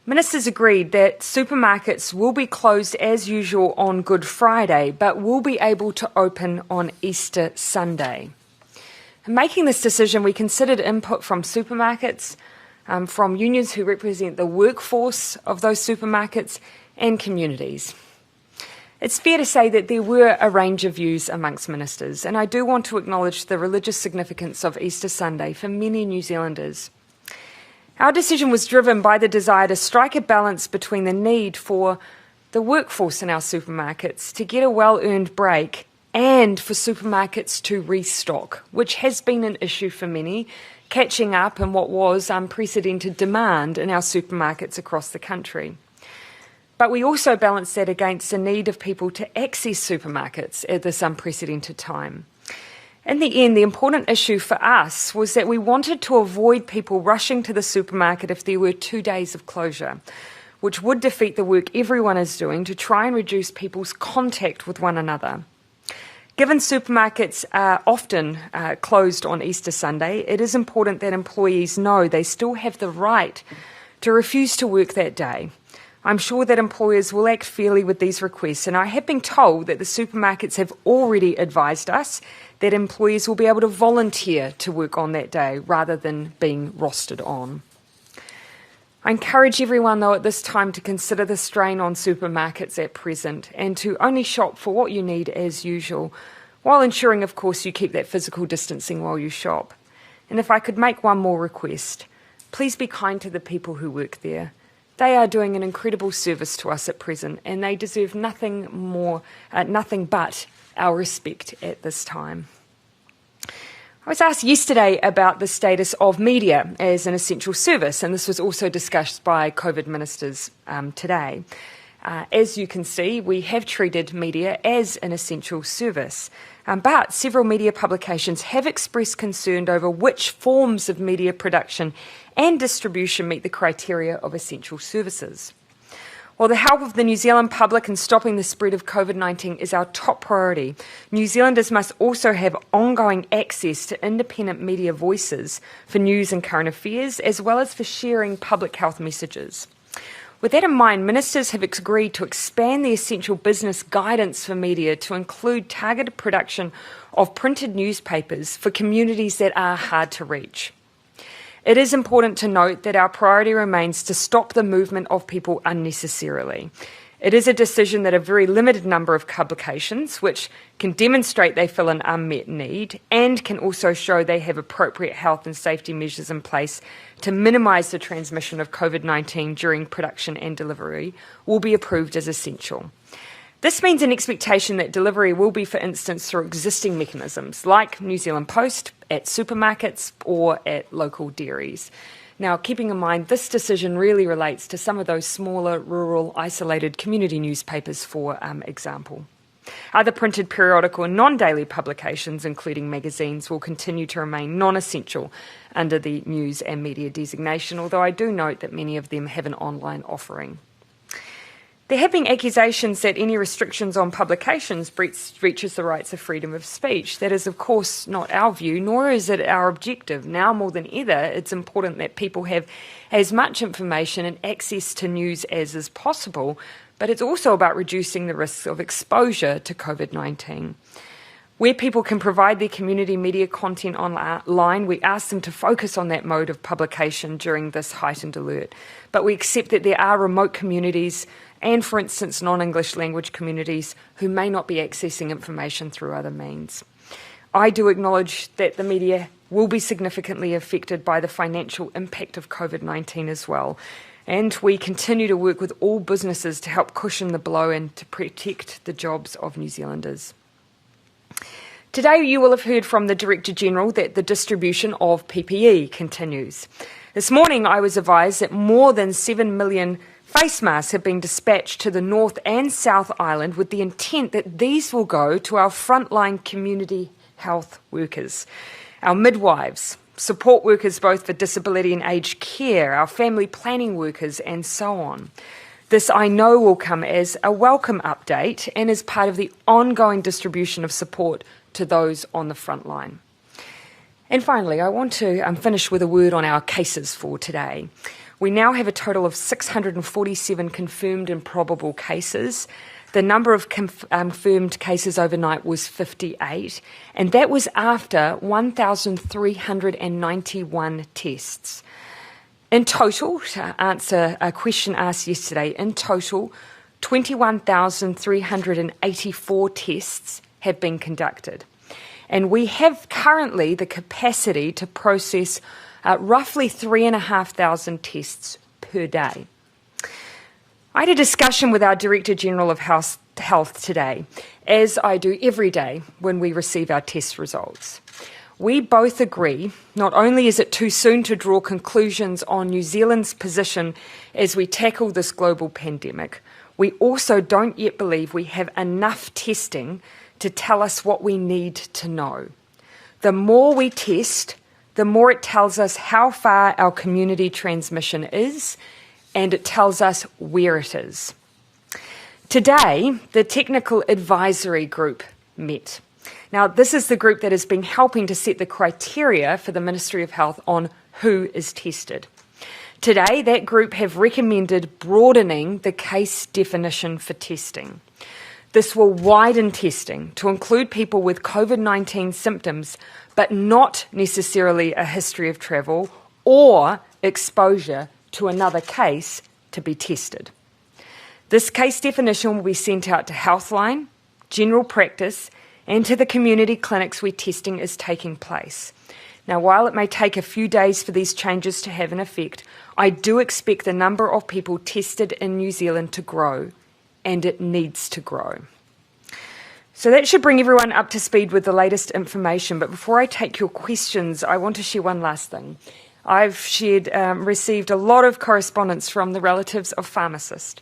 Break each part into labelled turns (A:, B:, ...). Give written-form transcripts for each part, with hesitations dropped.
A: Ministers agreed that supermarkets will be closed as usual on Good Friday, but will be able to open on Easter Sunday. In making this decision, we considered input from supermarkets, from unions who represent the workforce of those supermarkets, and communities. It's fair to say that there were a range of views amongst ministers, and I do want to acknowledge the religious significance of Easter Sunday for many New Zealanders. Our decision was driven by the desire to strike a balance between the need for the workforce in our supermarkets to get a well-earned break and for supermarkets to restock, which has been an issue for many, catching up in what was unprecedented demand in our supermarkets across the country. But we also balanced that against the need of people to access supermarkets at this unprecedented time. In the end, the important issue for us was that we wanted to avoid people rushing to the supermarket if there were 2 days of closure, which would defeat the work everyone is doing to try and reduce people's contact with one another. Given supermarkets are often closed on Easter Sunday, it is important that employees know they still have the right to refuse to work that day. I'm sure that employers will act fairly with these requests, and I have been told that the supermarkets have already advised us that employees will be able to volunteer to work on that day rather than being rostered on. I encourage everyone, though, at this time to consider the strain on supermarkets at present and to only shop for what you need as usual, while ensuring, of course, you keep that physical distancing while you shop. And if I could make one more request, please be kind to the people who work there. They are doing an incredible service to us at present, and they deserve nothing but our respect at this time. I was asked yesterday about the status of media as an essential service, and this was also discussed by COVID ministers today. As you can see, we have treated media as an essential service, but several media publications have expressed concern over which forms of media production and distribution meet the criteria of essential services. While the help of the New Zealand public in stopping the spread of COVID-19 is our top priority, New Zealanders must also have ongoing access to independent media voices for news and current affairs, as well as for sharing public health messages. With that in mind, ministers have agreed to expand the essential business guidance for media to include targeted production of printed newspapers for communities that are hard to reach. It is important to note that our priority remains to stop the movement of people unnecessarily. It is a decision that a very limited number of publications, which can demonstrate they fill an unmet need and can also show they have appropriate health and safety measures in place to minimise the transmission of COVID-19 during production and delivery, will be approved as essential. This means an expectation that delivery will be, for instance, through existing mechanisms like New Zealand Post, at supermarkets or at local dairies. Now, keeping in mind this decision really relates to some of those smaller, rural, isolated community newspapers, for example. Other printed periodical and non-daily publications, including magazines, will continue to remain non-essential under the news and media designation, although I do note that many of them have an online offering. There have been accusations that any restrictions on publications breaches the rights of freedom of speech. That is, of course, not our view, nor is it our objective. Now more than ever, it's important that people have as much information and access to news as is possible, but it's also about reducing the risks of exposure to COVID-19. Where people can provide their community media content online, we ask them to focus on that mode of publication during this heightened alert. But we accept that there are remote communities and, for instance, non-English language communities who may not be accessing information through other means. I do acknowledge that the media will be significantly affected by the financial impact of COVID-19 as well, and we continue to work with all businesses to help cushion the blow and to protect the jobs of New Zealanders. Today you will have heard from the Director General that the distribution of PPE continues. This morning I was advised that more than 7 million face masks have been dispatched to the North and South Island with the intent that these will go to our frontline community health workers, our midwives, support workers both for disability and aged care, our family planning workers and so on. This, I know, will come as a welcome update and as part of the ongoing distribution of support to those on the front line. And finally, I want to finish with a word on our cases for today. We now have a total of 647 confirmed and probable cases. The number of confirmed cases overnight was 58, and that was after 1,391 tests. In total, to answer a question asked yesterday, in total, 21,384 tests have been conducted. And we have currently the capacity to process roughly 3,500 tests per day. I had a discussion with our Director General of Health today, as I do every day when we receive our test results. We both agree not only is it too soon to draw conclusions on New Zealand's position as we tackle this global pandemic, we also don't yet believe we have enough testing to tell us what we need to know. The more we test, the more it tells us how far our community transmission is, and it tells us where it is. Today, the Technical Advisory Group met. Now, this is the group that has been helping to set the criteria for the Ministry of Health on who is tested. Today, that group have recommended broadening the case definition for testing. This will widen testing to include people with COVID-19 symptoms, but not necessarily a history of travel or exposure to another case to be tested. This case definition will be sent out to Healthline, general practice, and to the community clinics where testing is taking place. Now, while it may take a few days for these changes to have an effect, I do expect the number of people tested in New Zealand to grow, and it needs to grow. So that should bring everyone up to speed with the latest information, but before I take your questions, I want to share one last thing. I've received a lot of correspondence from the relatives of pharmacists,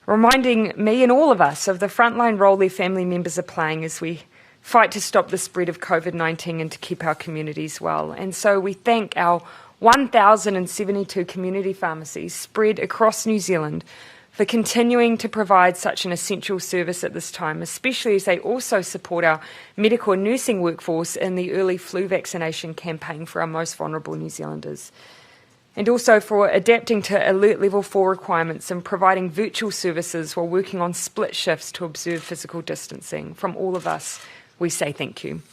A: reminding me and all of us of the frontline role their family members are playing as we fight to stop the spread of COVID-19 and to keep our communities well. And so we thank our 1,072 community pharmacies spread across New Zealand for continuing to provide such an essential service at this time, especially as they also support our medical and nursing workforce in the early flu vaccination campaign for our most vulnerable New Zealanders. And also for adapting to alert level 4 requirements and providing virtual services while working on split shifts to observe physical distancing. From all of us, we say thank you.